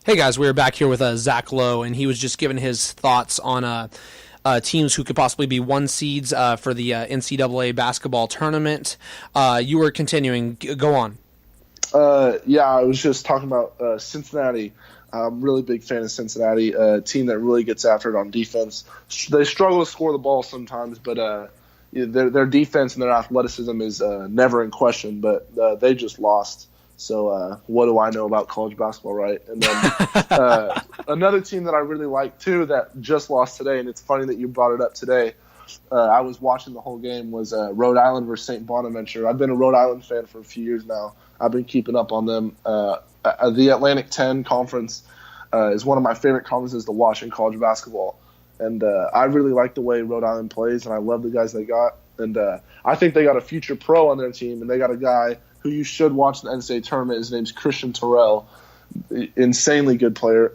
Hey guys, we're back here with Zach Lowe, and he was just giving his thoughts on teams who could possibly be one seeds for the NCAA basketball tournament. You were continuing. Go on. I was just talking about Cincinnati. I'm a really big fan of Cincinnati, a team that really gets after it on defense. They struggle to score the ball sometimes, but their defense and their athleticism is never in question, but they just lost. So what do I know about college basketball, right? And then another team that I really like, too, that just lost today, and it's funny that you brought it up today. I was watching the whole game, was Rhode Island versus St. Bonaventure. I've been a Rhode Island fan for a few years now. I've been keeping up on them. The Atlantic 10 Conference is one of my favorite conferences to watch in college basketball. And I really like the way Rhode Island plays, and I love the guys they got. And I think they got a future pro on their team, and they got a guy who you should watch in the NCAA tournament. His name's Christian Terrell. Insanely good player.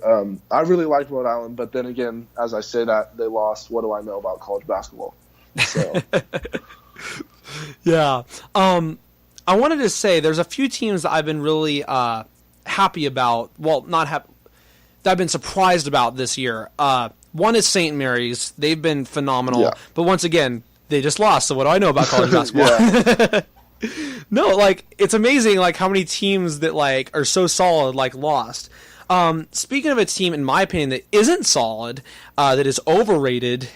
I really like Rhode Island, but then again, as I say that, they lost. What do I know about college basketball? So. Yeah. I wanted to say there's a few teams that I've been really happy about. Well, not happy. That I've been surprised about this year. One is St. Mary's. They've been phenomenal. Yeah. But once again, they just lost. So what do I know about college basketball? No, it's amazing how many teams that are so solid lost. Speaking of a team, in my opinion, that isn't solid, that is overrated,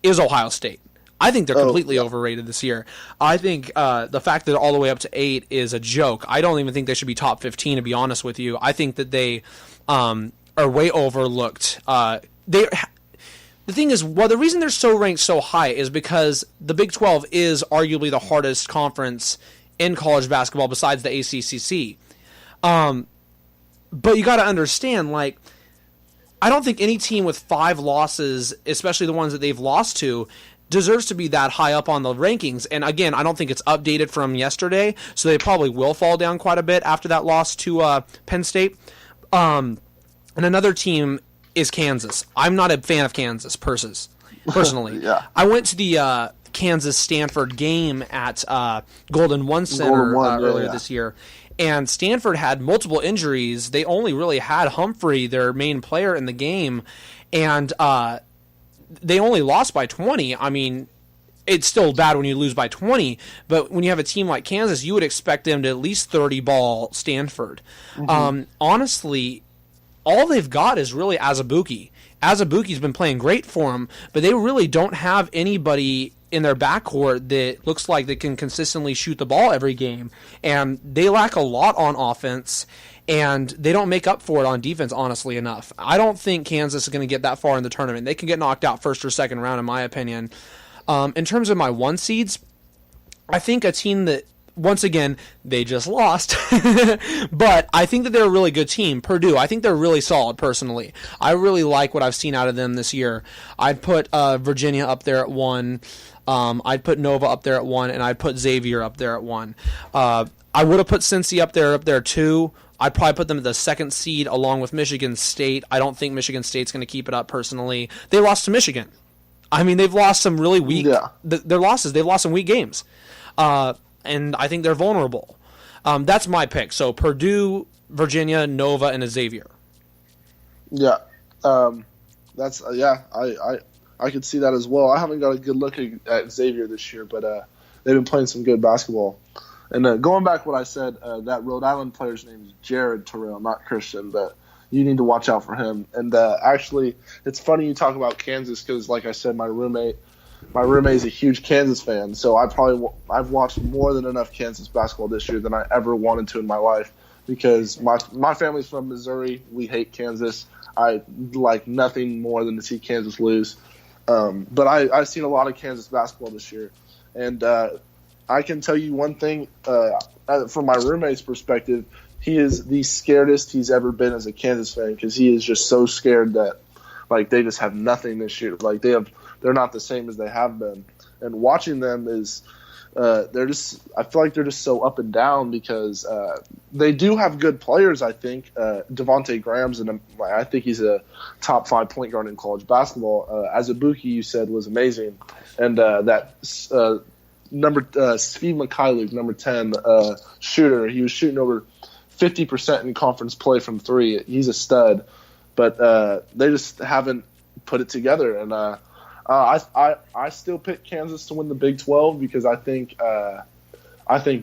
is Ohio State. I think they're completely overrated this year. I think the fact that they're all the way up to 8 is a joke. I don't even think they should be top 15, to be honest with you. I think that they are way overlooked. The thing is, the reason they're so ranked so high is because the Big 12 is arguably the hardest conference in college basketball besides the ACCC. But you got to understand, I don't think any team with 5 losses, especially the ones that they've lost to, deserves to be that high up on the rankings. And again, I don't think it's updated from yesterday, so they probably will fall down quite a bit after that loss to Penn State. And another team is Kansas. I'm not a fan of Kansas personally. Yeah. I went to the Kansas-Stanford game at Golden One Center earlier this year, and Stanford had multiple injuries. They only really had Humphrey, their main player in the game, and they only lost by 20. I mean, it's still bad when you lose by 20, but when you have a team like Kansas, you would expect them to at least 30-ball Stanford. Mm-hmm. Honestly, all they've got is really Azubuike. Azubuike's been playing great for them, but they really don't have anybody in their backcourt that looks like they can consistently shoot the ball every game. And they lack a lot on offense, and they don't make up for it on defense, honestly enough. I don't think Kansas is going to get that far in the tournament. They can get knocked out first or second round, in my opinion. In terms of my 1 seeds, I think a team that, once again, they just lost. But I think that they're a really good team. Purdue, I think they're really solid, personally. I really like what I've seen out of them this year. I'd put Virginia up there at 1. I'd put Nova up there at 1, and I'd put Xavier up there at 1. I would have put Cincy up there too. I'd probably put them at the 2nd seed along with Michigan State. I don't think Michigan State's going to keep it up, personally. They lost to Michigan. I mean, they've lost some really weak... Yeah. Their losses, they've lost some weak games. And I think they're vulnerable. That's my pick. So Purdue, Virginia, Nova, and Xavier. Yeah, that's I could see that as well. I haven't got a good look at Xavier this year, but they've been playing some good basketball. And going back to what I said, that Rhode Island player's name is Jared Terrell, not Christian, but you need to watch out for him. And actually, it's funny you talk about Kansas because, like I said, my roommate is a huge Kansas fan, so I've watched more than enough Kansas basketball this year than I ever wanted to in my life because my family's from Missouri. We hate Kansas. I like nothing more than to see Kansas lose. But I've seen a lot of Kansas basketball this year, and I can tell you one thing from my roommate's perspective. He is the scaredest he's ever been as a Kansas fan because he is just so scared that they just have nothing this year. They're not the same as they have been. And watching them is I feel like they're just so up and down because they do have good players, I think. Devontae Graham's, I think he's a top 5 point guard in college basketball. Azubuike, you said, was amazing. And Steve Mikhailuk, number 10 shooter, he was shooting over 50% in conference play from three. He's a stud, but they just haven't put it together. And I still pick Kansas to win the Big 12 because I think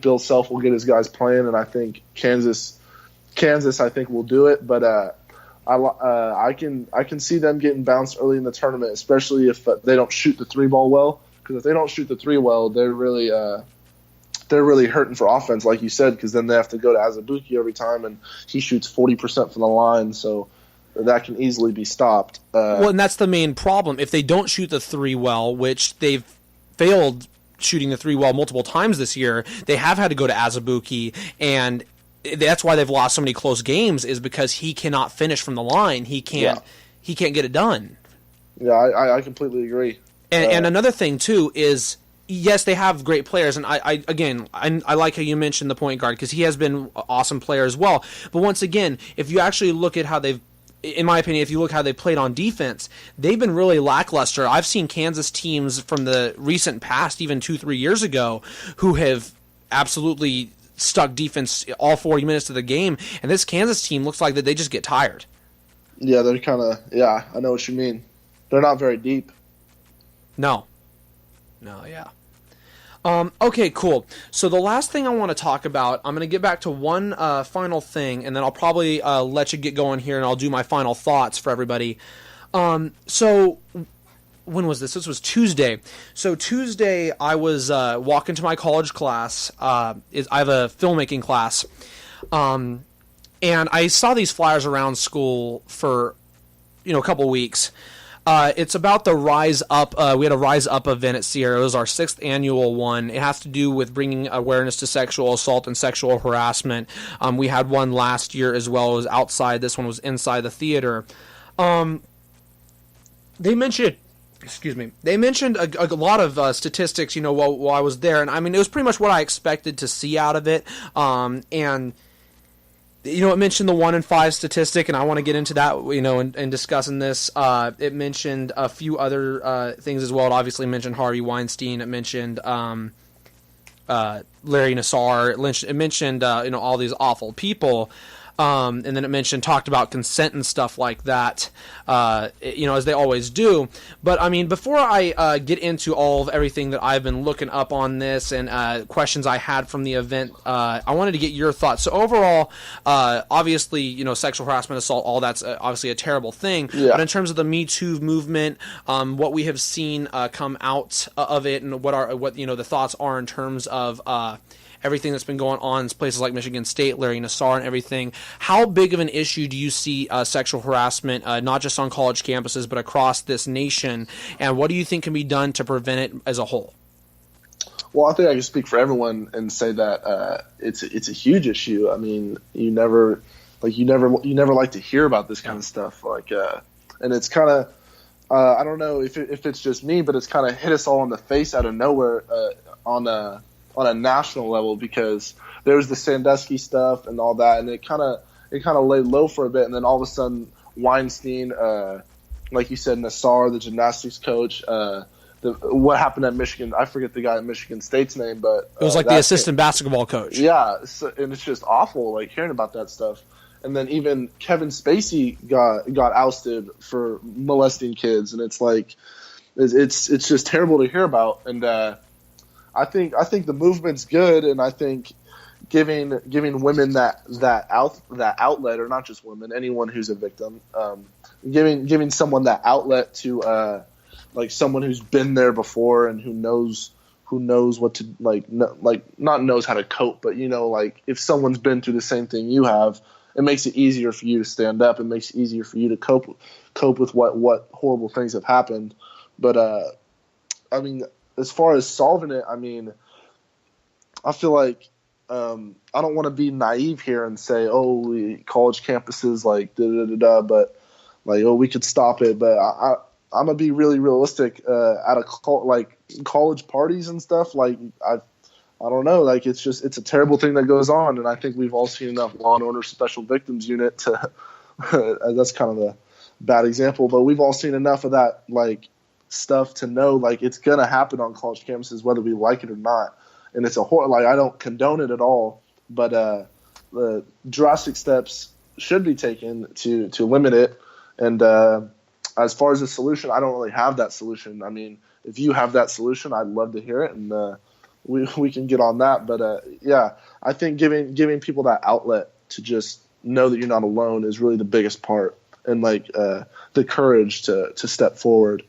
Bill Self will get his guys playing, and I think Kansas I think will do it. But I can see them getting bounced early in the tournament, especially if they don't shoot the three ball well. Because if they don't shoot the three well, they're really hurting for offense, like you said. Because then they have to go to Azubuike every time, and he shoots 40% from the line, so that can easily be stopped. Well, and that's the main problem. If they don't shoot the three well, which they've failed shooting the three well multiple times this year, they have had to go to Azubuike, and that's why they've lost so many close games, is because he cannot finish from the line. He can't get it done. Yeah, I completely agree. And another thing too is, yes, they have great players, and I like how you mentioned the point guard because he has been an awesome player as well. But once again, if you actually look at how they've, in my opinion, if you look how they played on defense, they've been really lackluster. I've seen Kansas teams from the recent past, even 2-3 years ago, who have absolutely stuck defense all 40 minutes of the game, and this Kansas team looks like that they just get tired. Yeah, they're kind of, I know what you mean. They're not very deep. No, yeah. Okay, cool. So the last thing I want to talk about, I'm going to get back to one final thing, and then I'll probably let you get going here, and I'll do my final thoughts for everybody. So when was this? This was Tuesday. So Tuesday, I was walking to my college class. I have a filmmaking class, and I saw these flyers around school for a couple weeks. It's about the Rise Up. We had a Rise Up event at Sierra. It was our 6th annual one. It has to do with bringing awareness to sexual assault and sexual harassment. We had one last year as well. It was outside. This one was inside the theater. They mentioned a lot of statistics, while I was there. And I mean, it was pretty much what I expected to see out of it. And it mentioned the 1 in 5 statistic, and I want to get into that, in discussing this. It mentioned a few other things as well. It obviously mentioned Harvey Weinstein. It mentioned Larry Nassar. It mentioned all these awful people. And then it talked about consent and stuff like that, as they always do. But I mean, before I get into all of everything that I've been looking up on this and questions I had from the event, I wanted to get your thoughts. So overall, obviously, sexual harassment, assault, all that's obviously a terrible thing. Yeah. But in terms of the Me Too movement, what we have seen come out of it, and what the thoughts are in terms of everything that's been going on in places like Michigan State, Larry Nassar, and everything. How big of an issue do you see sexual harassment, not just on college campuses, but across this nation? And what do you think can be done to prevent it as a whole? Well, I think I can speak for everyone and say that it's a huge issue. I mean, you never like to hear about this kind of stuff. And it's kind of I don't know if it's just me, but it's kind of hit us all in the face out of nowhere on a national level, because there was the Sandusky stuff and all that, and it kind of laid low for a bit, and then all of a sudden Weinstein, like you said, Nassar, the gymnastics coach, what happened at Michigan, I forget the guy at Michigan State's name, but it was like the assistant basketball coach. Yeah, and it's just awful, hearing about that stuff. And then even Kevin Spacey got ousted for molesting kids, and it's it's just terrible to hear about. And I think the movement's good, and I think giving women that outlet, or not just women, anyone who's a victim, giving someone that outlet to someone who's been there before and who knows what to not knows how to cope, but if someone's been through the same thing you have, it makes it easier for you to stand up. It makes it easier for you to cope with what horrible things have happened. But I mean, as far as solving it, I mean, I feel like I don't want to be naive here and say, college campuses but we could stop it. But I'm gonna be really realistic. At college parties and stuff, I don't know. It's a terrible thing that goes on, and I think we've all seen enough Law and Order Special Victims Unit to. That's kind of a bad example, but we've all seen enough of that stuff to know it's gonna happen on college campuses whether we like it or not, and it's a horror. I don't condone it at all, but drastic steps should be taken to limit it. And as far as a solution, I don't really have that solution. I mean, if you have that solution, I'd love to hear it, and we can get on that. But yeah, I think giving people that outlet to just know that you're not alone is really the biggest part, and like the courage to step forward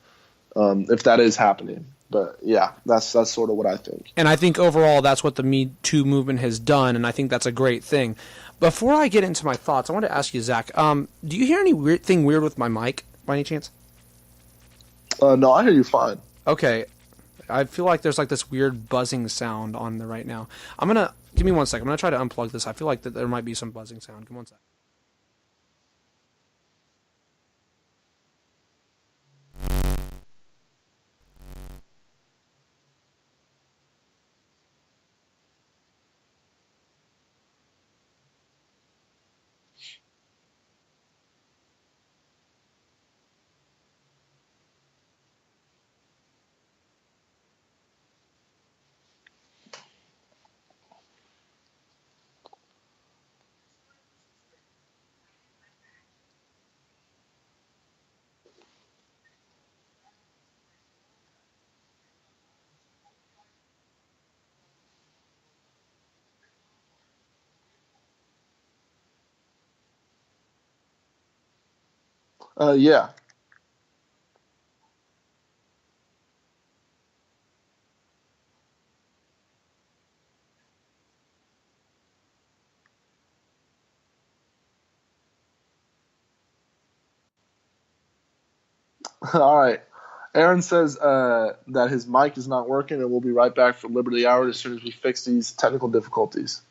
if that is happening. But yeah, that's sort of what I think. And I think overall that's what the Me Too movement has done, and I think that's a great thing. Before I get into my thoughts, I want to ask you, Zach, do you hear anything weird with my mic by any chance? No, I hear you fine. Okay. I feel like there's like this weird buzzing sound on there right now. Give me 1 second. I'm going to try to unplug this. I feel like that there might be some buzzing sound. Give me 1 second. Yeah. All right. Aaron says that his mic is not working, and we'll be right back for Liberty Hour as soon as we fix these technical difficulties.